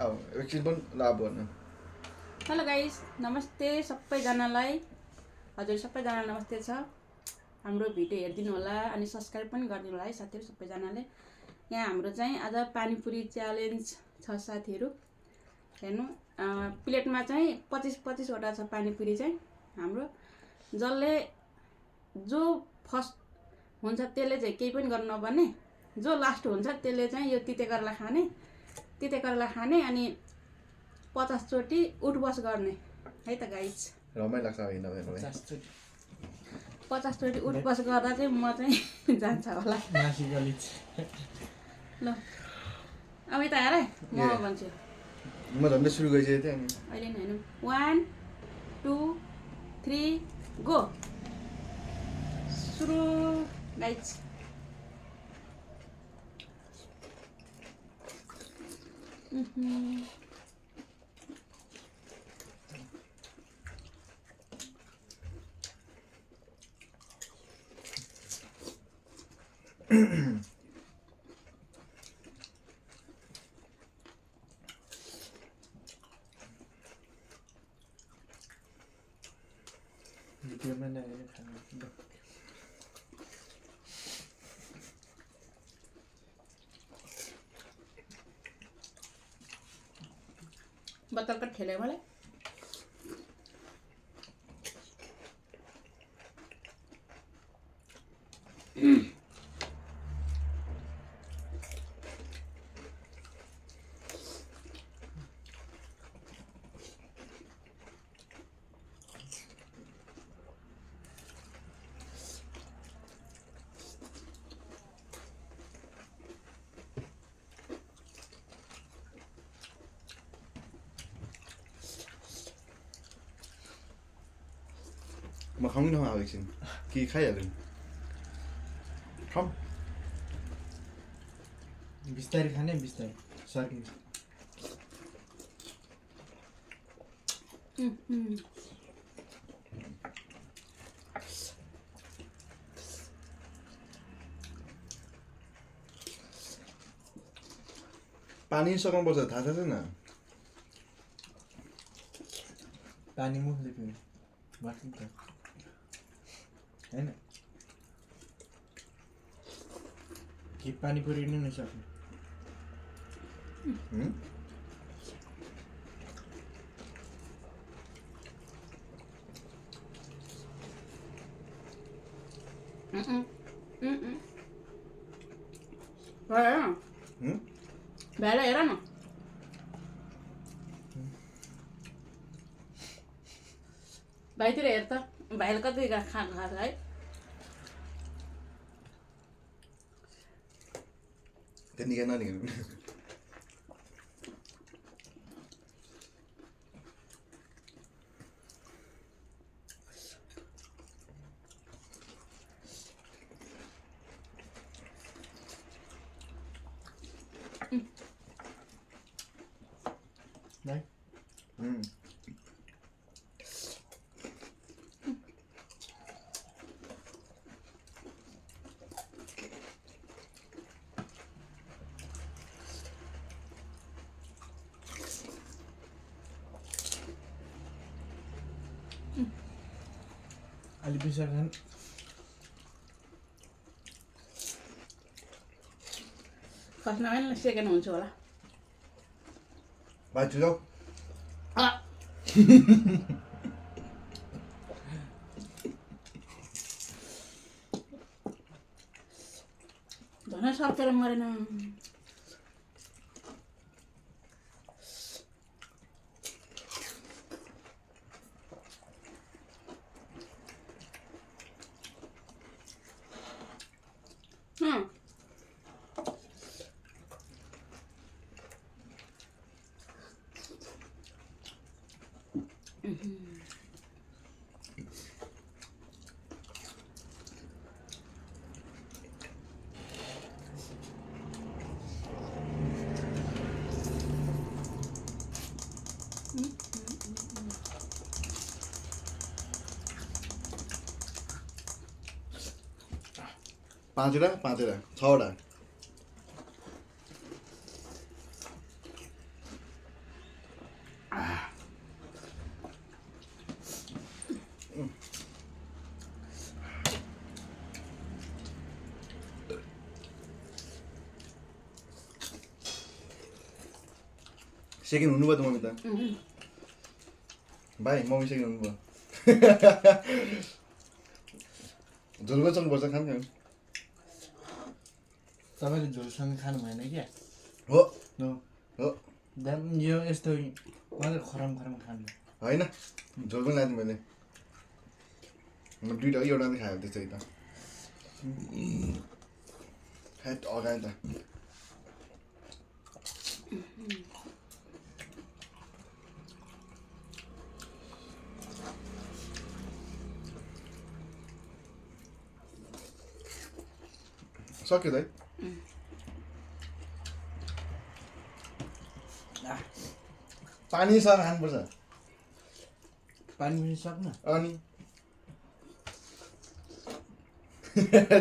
एकछिन पनि लाभ भन्न। हेलो गाइस, नमस्ते सबैजनालाई। हजुर सबैजनालाई नमस्ते छ। हाम्रो भिडियो हेरिदिनु होला अनि सब्सक्राइब पनि गरिदिनु होला है साथीहरू सबैजनाले। यहाँ हाम्रो चाहिँ आज पानीपुरी च्यालेन्ज छ साथीहरू। हेर्नु प्लेटमा चाहिँ 25 वटा छ पानीपुरी चाहिँ हाम्रो। जसले जो फर्स्ट हुन्छ त्यसले चाहिँ केही पनि गर्नु नपर्ने, जो लास्ट हुन्छ त्यसले चाहिँ यो तिते करेला खाने अनि 50 चोटि उठबस गर्ने है त गाइस। रमाइलो लाग्छ होइन 50 चोटि उठबस गर्दा चाहिँ म चाहिँ जान्छ होला ल। अब यता हेर म भन्छु, म झन्डै सुरु गरिसकेको थिएँ अनि अहिले नि हेर्नु 1 2 3 गो सुरु गाइस। बत्तल कट ठेले मलाई म खाउँ न अब एकछिन कि खाइहाल्नु खाऊँ बिस्तारै खाने बिस्तारै सकिन्छ। पानी सकाउनुपर्छ थाहा छ छैन? पानी मुखले पिउनु बाँकी त होइन कि पानीपुरी नै नसक्ने। भाइलाई हेर न, भाइतिर हेर त, भाइले कति खाएको छ है। त्यो निकै ननिकाल्नु। अलि बिसा खान फर्स्टमा पनि सेकेन्ड हुन्छ होला। बाँच्छु जाऊ झनै सकेर मरेन। पाँचवटा 6वटा सेकेन्ड हुनुभयो त मम्मी त भाइ मम्मी सेकेन्ड हुनुभयो झोल पनि सक्नुपर्छ खानु खानु तपाईँले झोलसँग खानु भएन क्या हो हो हो यो यस्तो मात्रै खरम खरम खानु होइन झोल पनि लादिनु मैले म दुइटा एउटा मात्रै खायो त्यस्तै त हेट अगाडि त सक्यो त है पानीसँग खानुपर्छ पानी पनि सक्नु अनि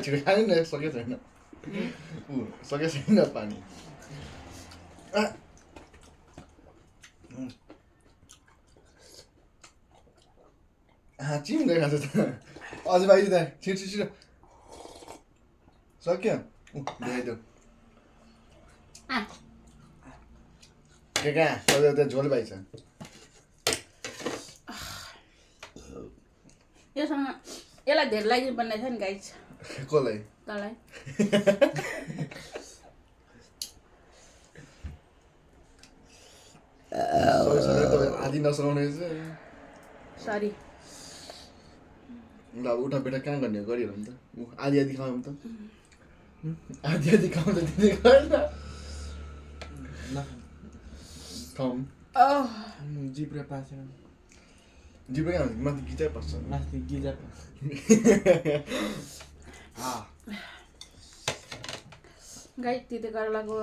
छिटो खानु न सक्यो छैन सक्यो छैन पानी चिम्दै खान्छ त अझै बाहिर त छिटो छिटो सक्यो देखाइदेऊ के कहाँ त्यहाँ झोल पाइछ योसँग यसलाई धेरै लगाइदिनु पर्ने छ नि गाइस कसलाई तँलाई तपाईँ आधी नसराउने रहेछ सरी ल अब उठा बेटा कहाँ गर्ने हो गरिहालौँ नि त आधी आधी खाऊँ त आधी आधी खाऊँ त दिँदै गरेन खाऊँ जिब्रो पासेर जिब्रो कहाँ हुन्छ माथि गिटाइ पर्छ माथि गिजा गाई तिते करलाको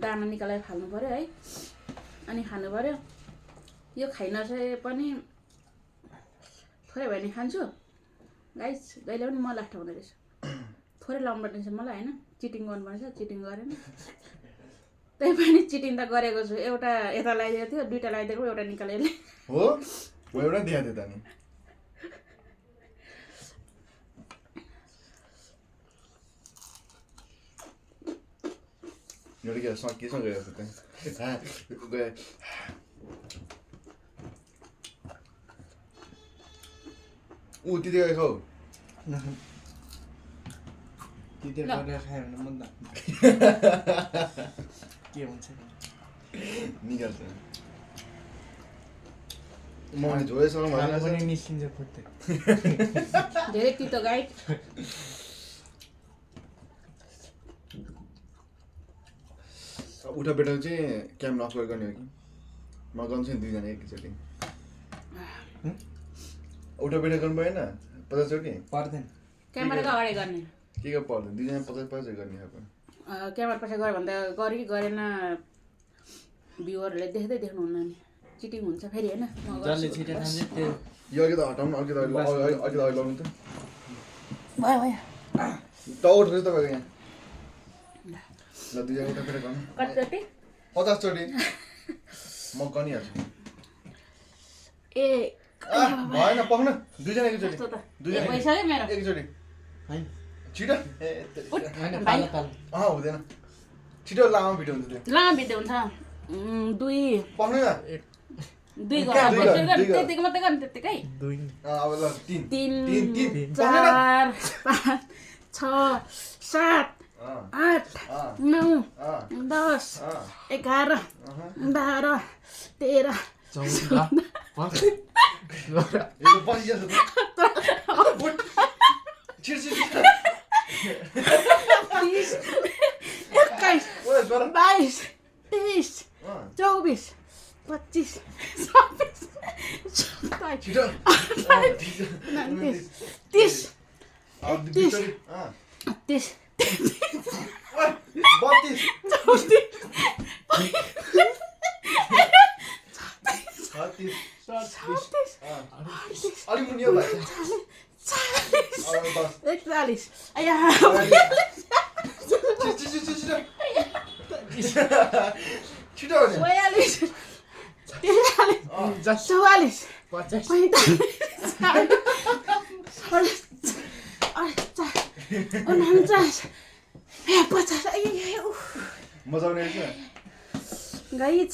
दाना निकालेर फाल्नु पऱ्यो है अनि खानु पऱ्यो यो खाइ नसके पनि थोरै भयो भने खान्छु गाइस जहिले पनि म लास्ट हुँदो रहेछ थोरै लाउनु पर्ने छ मलाई होइन चिटिङ गर्नुपर्छ चिटिङ गरेन त्यही पनि चिटिङ त गरेको छु एउटा यता लगाइदिएको थियो दुइटा लगाइदिएको एउटा निकालेर हो म एउटा देखाएको थिएँ त नि एउटा के केसँग गएको थियो त्यहाँ गए त्यति गएको खाऊ तिते गरेर खायो भने मन के हुन्छ निकाल्छ मैले झोलेसँग खाना पनि निस्किन्छ फुट्दै धेरै तितो गाई उठा बेटा चाहिँ क्यामेरा अफ गर्ने हो कि म गर्छु नि दुईजना एकैचोटि उठा बेटा गर्नु भएन 50चोटि पर्दैन क्यामेराको अगाडि गर्ने के को पर्दैन दुईजना 50 गर्ने अब क्यामेरा पछि गऱ्यो भने त गरे कि गरेन भ्युवरहरूले देख्दै देख्नुहुन्न नि चिटिङ हुन्छ फेरि होइन म जसले गर्छु छिटो खान्छ त्यो यो अघि त हटाउनु अघि त अघि त लगाउनु त भयो भयो त उठ्नु तपाईँको यहाँ ल दुईजना उठा बेटा गर्नु कतिचोटि 50 चोटि म गनिहाल्छु ए भएन पक्न दुईजना एकैचोटि कस्तो त दुईजना पैसा है मेरो एकैचोटि होइन छिटो उठ, होइन भाइ। तल तल हुँदैन छिटो लामो भिडियो हुन्छ त्यो लामो भिडियो हुन्छ दुई पक्नु न दुई कहाँ दुई गर्नु गर्नु, दुई गर्नु। त्यतिको मात्रै गर्नु त्यतिकै दुई अब ल 3 तिन 3 चार पाँच छ सात अँ आठ अँ नौ अँ 10 अँ 11 12 13 यो त बसिहाल्छ त छिटो छिटो 20 21 ओए गर 22 23 अँ 24 25 26 27 छिटो 29 30 अब 20 अँ 30 ओए 32 36 अलिक मुनि हो भाइ 41 आया छिटो हो नि 42 43 44 45 मजा आउने रहेछ गाइज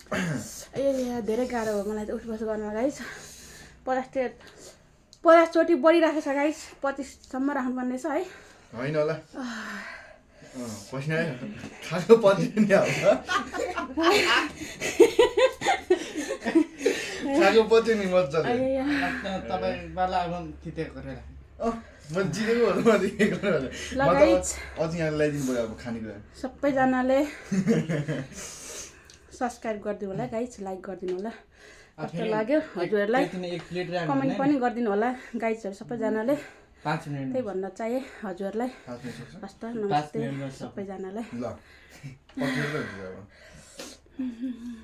ए धेरै गाह्रो हो मलाई त उठबस गर्न गाइस 50 चोटि बढिरहेको छ गाइस 25सम्म राख्नुपर्ने छ है होइन होला पसिना आयो खाएको पछि नि आउँछ खाएको पछि नि मजाले तपाईँलाई अब थितेको गरेर म जिरेको होला म देखेको होला ल गाइस अझ यहाँ ल्याइदिनु पऱ्यो अब खानेकुरा सबैजनाले सब्सक्राइब गरिदिनु होला गाइस लाइक गरिदिनु होला कस्तो लाग्यो हजुरहरूलाई एक प्लेट राख्नु कमेन्ट पनि गरिदिनु होला गाइजहरू सबैजनाले 5 मिनेट त्यही भन्न चाहे हजुरहरूलाई हात मिचेको छ हस्त नमस्ते सबैजनालाई ल पक्कै हुन्छ अब